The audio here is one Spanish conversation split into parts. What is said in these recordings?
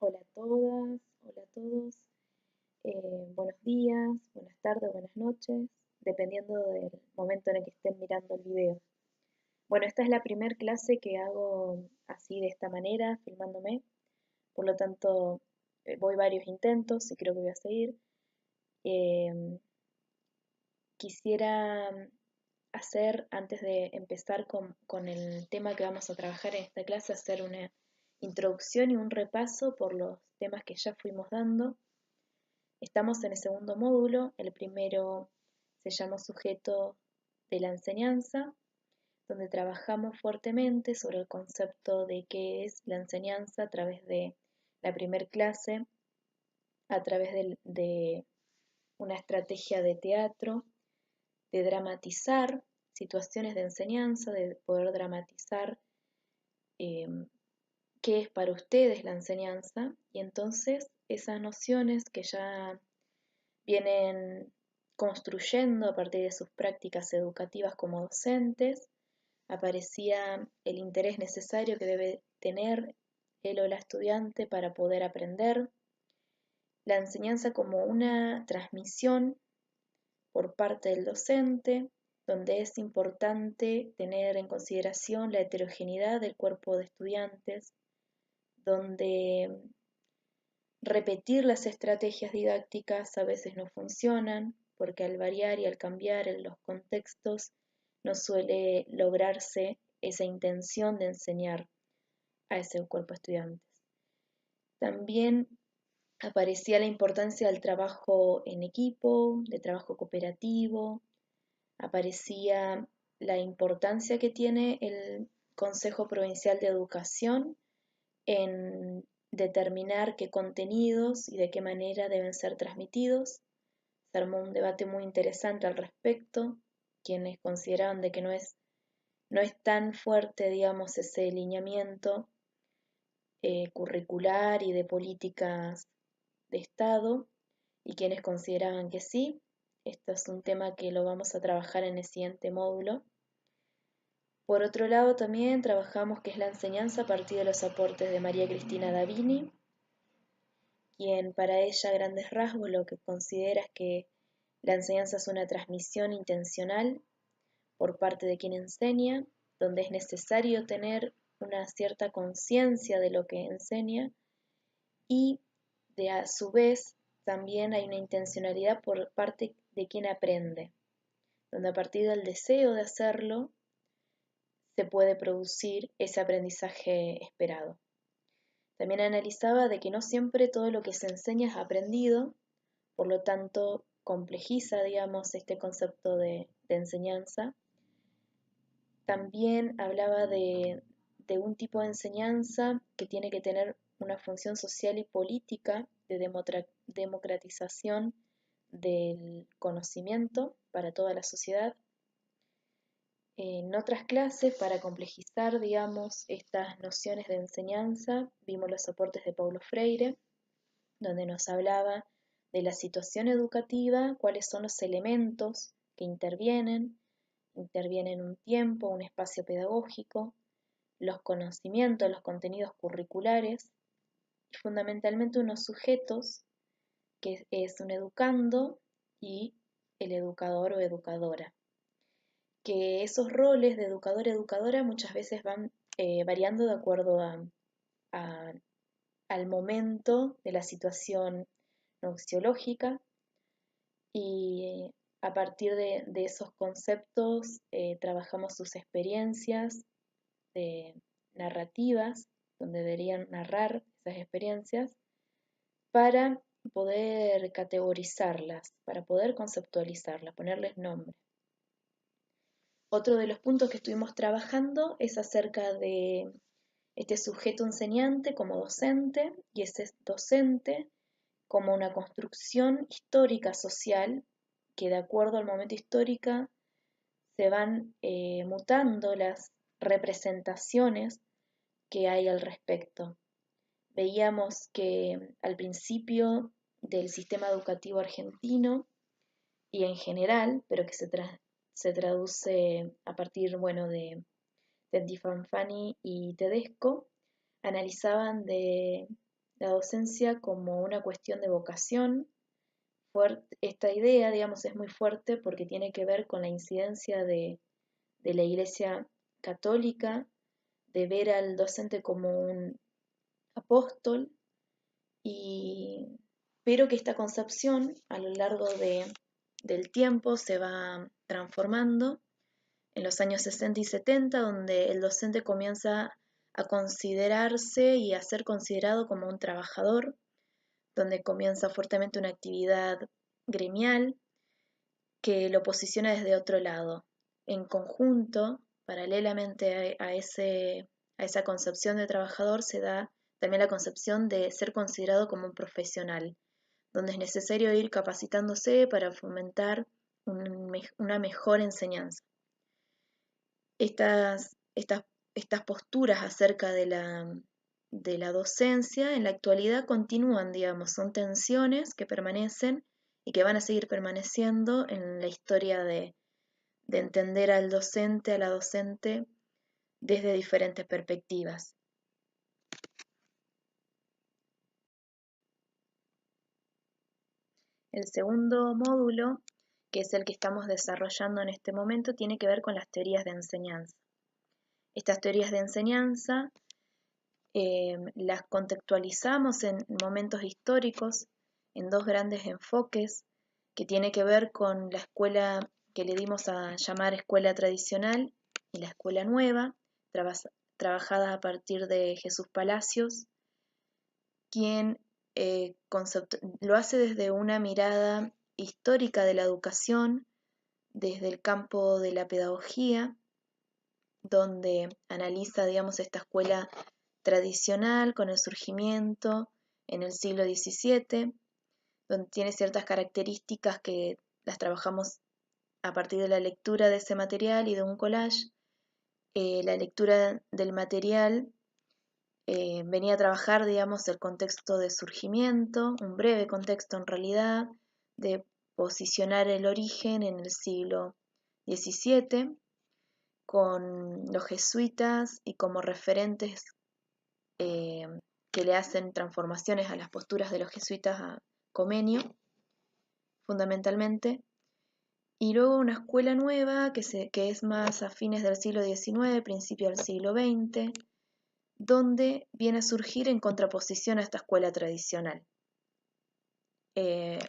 Hola a todas, hola a todos. Buenos días, buenas tardes, buenas noches, dependiendo del momento en el que estén mirando el video. Bueno, esta es la primera clase que hago así de esta manera, filmándome. Por lo tanto, voy varios intentos y creo que voy a seguir. Em, Quisiera hacer, antes de empezar con el tema que vamos a trabajar en esta clase, hacer una introducción y un repaso por los temas que ya fuimos dando. Estamos en el segundo módulo, el primero se llama Sujeto de la enseñanza, donde trabajamos fuertemente sobre el concepto de qué es la enseñanza a través de la primer clase, a través de una estrategia de teatro, de dramatizar situaciones de enseñanza, de poder dramatizar eh, qué es para ustedes la enseñanza, y entonces esas nociones que ya vienen construyendo a partir de sus prácticas educativas como docentes, aparecía el interés necesario que debe tener él o la estudiante para poder aprender, la enseñanza como una transmisión por parte del docente, donde es importante tener en consideración la heterogeneidad del cuerpo de estudiantes, donde repetir las estrategias didácticas a veces no funcionan, porque al variar y al cambiar en los contextos no suele lograrse esa intención de enseñar a ese cuerpo de estudiantes. También aparecía la importancia del trabajo en equipo, de trabajo cooperativo, aparecía la importancia que tiene el Consejo Provincial de Educación en determinar qué contenidos y de qué manera deben ser transmitidos. Se armó un debate muy interesante al respecto, quienes consideraban de que no es tan fuerte, digamos, ese lineamiento curricular y de políticas de Estado, y quienes consideraban que sí. Esto es un tema que lo vamos a trabajar en el siguiente módulo. Por otro lado, también trabajamos qué es la enseñanza a partir de los aportes de María Cristina Davini, quien para ella a grandes rasgos lo que considera es que la enseñanza es una transmisión intencional por parte de quien enseña, donde es necesario tener una cierta conciencia de lo que enseña, y de a su vez también hay una intencionalidad por parte de quien aprende, donde a partir del deseo de hacerlo se puede producir ese aprendizaje esperado. También analizaba de que no siempre todo lo que se enseña es aprendido, por lo tanto complejiza, digamos, este concepto de enseñanza. También hablaba de un tipo de enseñanza que tiene que tener una función social y política de democratización del conocimiento para toda la sociedad. En otras clases, para complejizar, digamos, estas nociones de enseñanza, vimos los aportes de Paulo Freire, donde nos hablaba de la situación educativa, cuáles son los elementos que intervienen un tiempo, un espacio pedagógico, los conocimientos, los contenidos curriculares y fundamentalmente unos sujetos que es un educando y el educador o educadora. Que esos roles de educador-educadora muchas veces van variando de acuerdo a- al momento de la situación noxiológica, y a partir de esos conceptos trabajamos sus experiencias narrativas, donde deberían narrar esas experiencias para poder categorizarlas, para poder conceptualizarlas, ponerles nombre. Otro de los puntos que estuvimos trabajando es acerca de este sujeto enseñante como docente, y ese docente como una construcción histórica social que de acuerdo al momento histórico se van mutando las representaciones que hay al respecto. Veíamos que al principio del sistema educativo argentino y en general, pero que se traduce a partir, bueno, de Di Fanfani y Tedesco, analizaban la docencia como una cuestión de vocación. Esta idea, digamos, es muy fuerte porque tiene que ver con la incidencia de la Iglesia Católica, de ver al docente como un apóstol, pero que esta concepción a lo largo del tiempo se va transformando en los años 60 y 70, donde el docente comienza a considerarse y a ser considerado como un trabajador, donde comienza fuertemente una actividad gremial que lo posiciona desde otro lado. En conjunto, paralelamente a esa concepción de trabajador, se da también la concepción de ser considerado como un profesional, donde es necesario ir capacitándose para fomentar una mejor enseñanza. Estas posturas acerca de la docencia en la actualidad continúan, digamos, son tensiones que permanecen y que van a seguir permaneciendo en la historia de entender al docente, a la docente, desde diferentes perspectivas. El segundo módulo, que es el que estamos desarrollando en este momento, tiene que ver con las teorías de enseñanza. Estas teorías de enseñanza las contextualizamos en momentos históricos, en dos grandes enfoques, que tiene que ver con la escuela que le dimos a llamar escuela tradicional y la escuela nueva, trabajada a partir de Jesús Palacios, quien lo hace desde una mirada histórica de la educación, desde el campo de la pedagogía, donde analiza, digamos, esta escuela tradicional con el surgimiento en el siglo XVII, donde tiene ciertas características que las trabajamos a partir de la lectura de ese material y de un collage. La lectura del material venía a trabajar, digamos, el contexto de surgimiento, un breve contexto en realidad, de posicionar el origen en el siglo XVII, con los jesuitas y como referentes que le hacen transformaciones a las posturas de los jesuitas a Comenio, fundamentalmente, y luego una escuela nueva que es más a fines del siglo XIX, principio del siglo XX, donde viene a surgir en contraposición a esta escuela tradicional.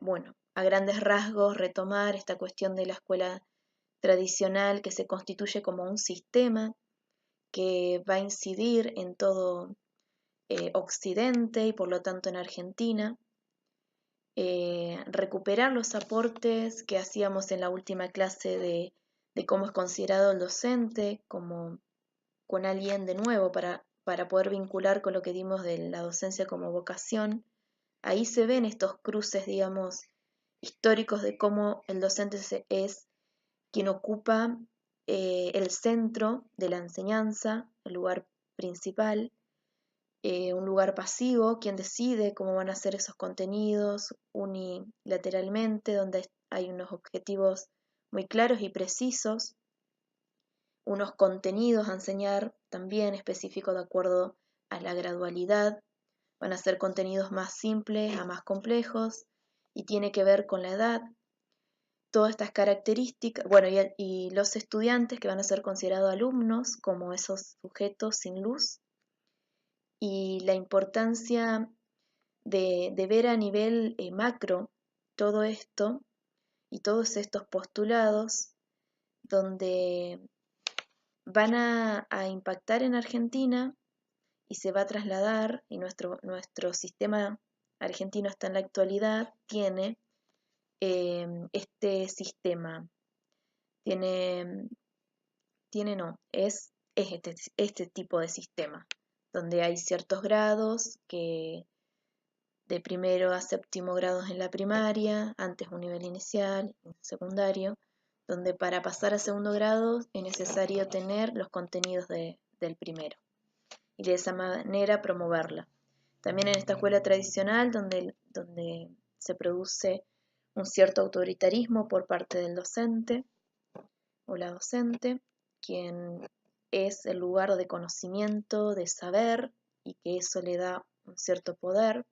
Bueno, a grandes rasgos retomar esta cuestión de la escuela tradicional que se constituye como un sistema que va a incidir en todo Occidente y por lo tanto en Argentina, recuperar los aportes que hacíamos en la última clase de cómo es considerado el docente, como con alguien de nuevo para poder vincular con lo que dimos de la docencia como vocación. Ahí se ven estos cruces, digamos, históricos de cómo el docente es quien ocupa el centro de la enseñanza, el lugar principal, un lugar pasivo, quien decide cómo van a ser esos contenidos unilateralmente, donde hay unos objetivos muy claros y precisos, unos contenidos a enseñar también específicos de acuerdo a la gradualidad, van a ser contenidos más simples a más complejos y tiene que ver con la edad. Todas estas características, bueno, y los estudiantes que van a ser considerados alumnos como esos sujetos sin luz, y la importancia de ver a nivel macro todo esto y todos estos postulados donde van a impactar en Argentina y se va a trasladar, y nuestro sistema argentino hasta en la actualidad tiene este sistema, tiene, es este tipo de sistema, donde hay ciertos grados que de primero a séptimo grados en la primaria, antes un nivel inicial, un secundario, donde para pasar a segundo grado es necesario tener los contenidos del primero y de esa manera promoverla. También en esta escuela tradicional donde se produce un cierto autoritarismo por parte del docente o la docente, quien es el lugar de conocimiento, de saber, y que eso le da un cierto poder.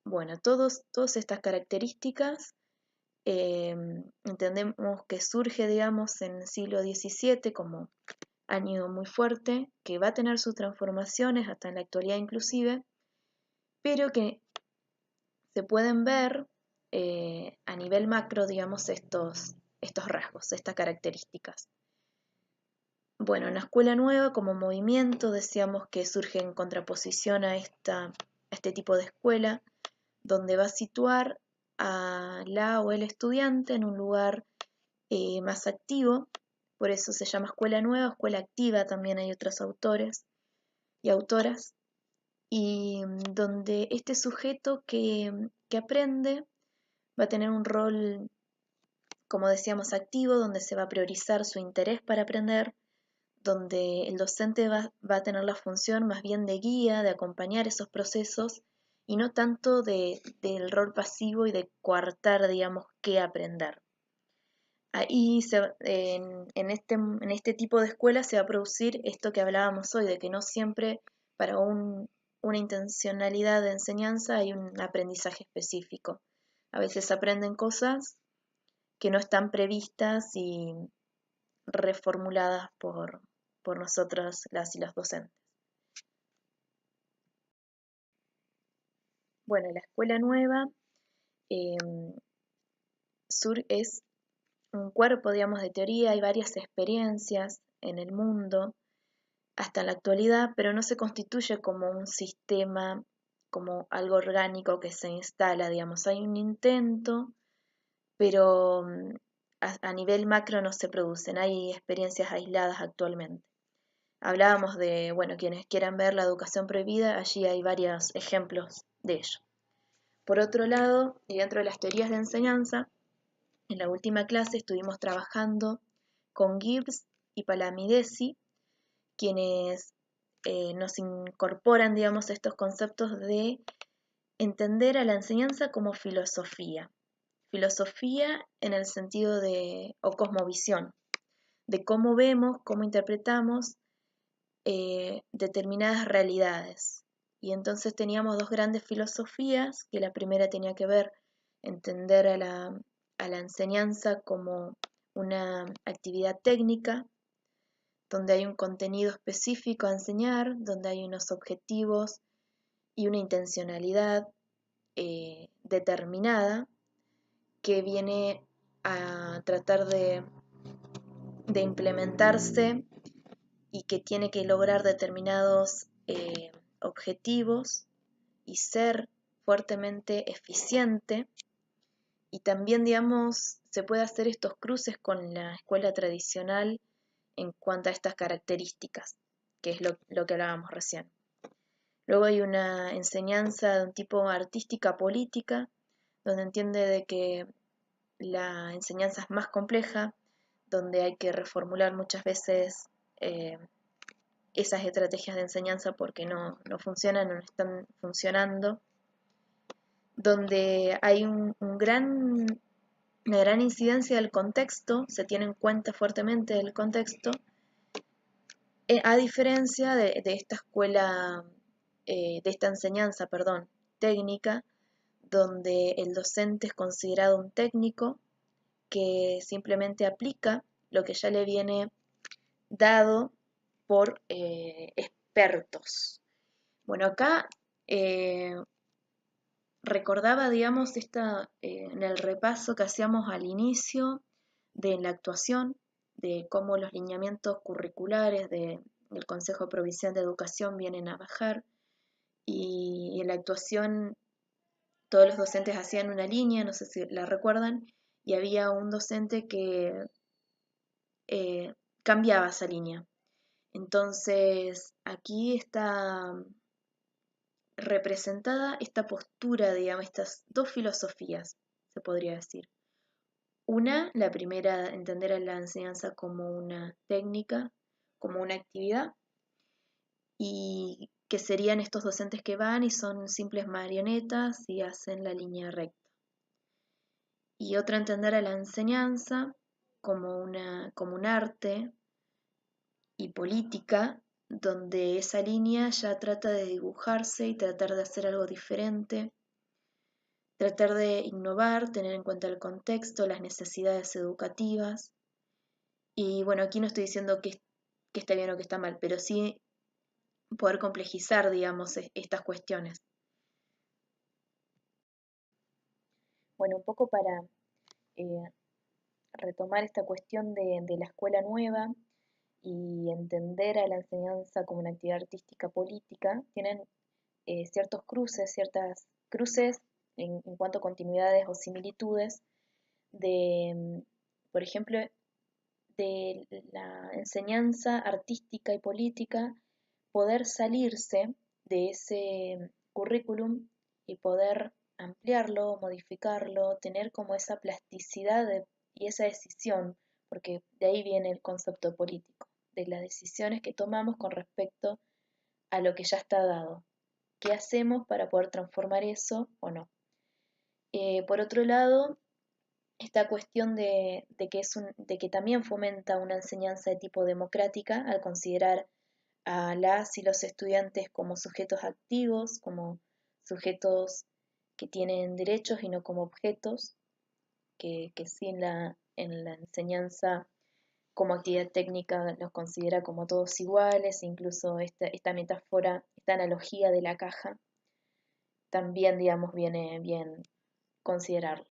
Bueno, todas estas características entendemos que surge, digamos, en el siglo XVII como año muy fuerte, que va a tener sus transformaciones hasta en la actualidad inclusive, pero que se pueden ver a nivel macro, digamos, estos rasgos, estas características. Bueno, en la escuela nueva como movimiento decíamos que surge en contraposición a este tipo de escuela, donde va a situar a la o el estudiante en un lugar más activo, por eso se llama escuela nueva, escuela activa, también hay otros autores y autoras, y donde este sujeto que aprende va a tener un rol, como decíamos, activo, donde se va a priorizar su interés para aprender, donde el docente va a tener la función más bien de guía, de acompañar esos procesos y no tanto del rol pasivo y de coartar, digamos, qué aprender. Ahí en este tipo de escuela se va a producir esto que hablábamos hoy, de que no siempre para una intencionalidad de enseñanza hay un aprendizaje específico. A veces aprenden cosas que no están previstas y reformuladas por nosotros, las y los docentes. Bueno, la escuela nueva es un cuerpo, digamos, de teoría, hay varias experiencias en el mundo hasta la actualidad, pero no se constituye como un sistema, como algo orgánico que se instala, digamos, hay un intento, pero a nivel macro no se producen, hay experiencias aisladas actualmente. Hablábamos de, bueno, quienes quieran ver la educación prohibida, allí hay varios ejemplos de ello. Por otro lado, y dentro de las teorías de enseñanza, en la última clase estuvimos trabajando con Gibbs y Palamidesi, quienes nos incorporan, digamos, estos conceptos de entender a la enseñanza como filosofía. Filosofía en el sentido de, o cosmovisión, de cómo vemos, cómo interpretamos determinadas realidades. Y entonces teníamos dos grandes filosofías, que la primera tenía que ver entender a la enseñanza como una actividad técnica, donde hay un contenido específico a enseñar, donde hay unos objetivos y una intencionalidad determinada que viene a tratar de implementarse y que tiene que lograr determinados objetivos y ser fuertemente eficiente. Y también, digamos, se puede hacer estos cruces con la escuela tradicional en cuanto a estas características, que es lo que hablábamos recién. Luego hay una enseñanza de un tipo artística política, donde entiende de que la enseñanza es más compleja, donde hay que reformular muchas veces esas estrategias de enseñanza porque no funcionan o no están funcionando, donde hay una gran incidencia del contexto, se tiene en cuenta fuertemente el contexto, a diferencia de esta escuela, de esta enseñanza, perdón, técnica, donde el docente es considerado un técnico que simplemente aplica lo que ya le viene dado por expertos. Bueno, acá recordaba, digamos, en el repaso que hacíamos al inicio de la actuación, de cómo los lineamientos curriculares del Consejo Provincial de Educación vienen a bajar y en la actuación todos los docentes hacían una línea, no sé si la recuerdan, y había un docente que cambiaba esa línea. Entonces, aquí está representada esta postura, digamos, estas dos filosofías, se podría decir. Una, la primera, entender a la enseñanza como una técnica, como una actividad, y que serían estos docentes que van y son simples marionetas y hacen la línea recta. Y otra, entender a la enseñanza como un arte y política, donde esa línea ya trata de dibujarse y tratar de hacer algo diferente, tratar de innovar, tener en cuenta el contexto, las necesidades educativas. Y bueno, aquí no estoy diciendo que está bien o que está mal, pero sí poder complejizar, digamos, estas cuestiones. Bueno, un poco para eh, retomar esta cuestión de la escuela nueva y entender a la enseñanza como una actividad artística política, tienen ciertos cruces, ciertas cruces en cuanto a continuidades o similitudes de, por ejemplo, de la enseñanza artística y política, poder salirse de ese currículum y poder ampliarlo, modificarlo, tener como esa plasticidad y esa decisión, porque de ahí viene el concepto político, de las decisiones que tomamos con respecto a lo que ya está dado. ¿Qué hacemos para poder transformar eso o no? Por otro lado, esta cuestión de que también fomenta una enseñanza de tipo democrática al considerar a las y los estudiantes como sujetos activos, como sujetos que tienen derechos y no como objetos, que sí en la enseñanza como actividad técnica los considera como todos iguales, incluso esta metáfora, esta analogía de la caja, también, digamos, viene bien considerarlo.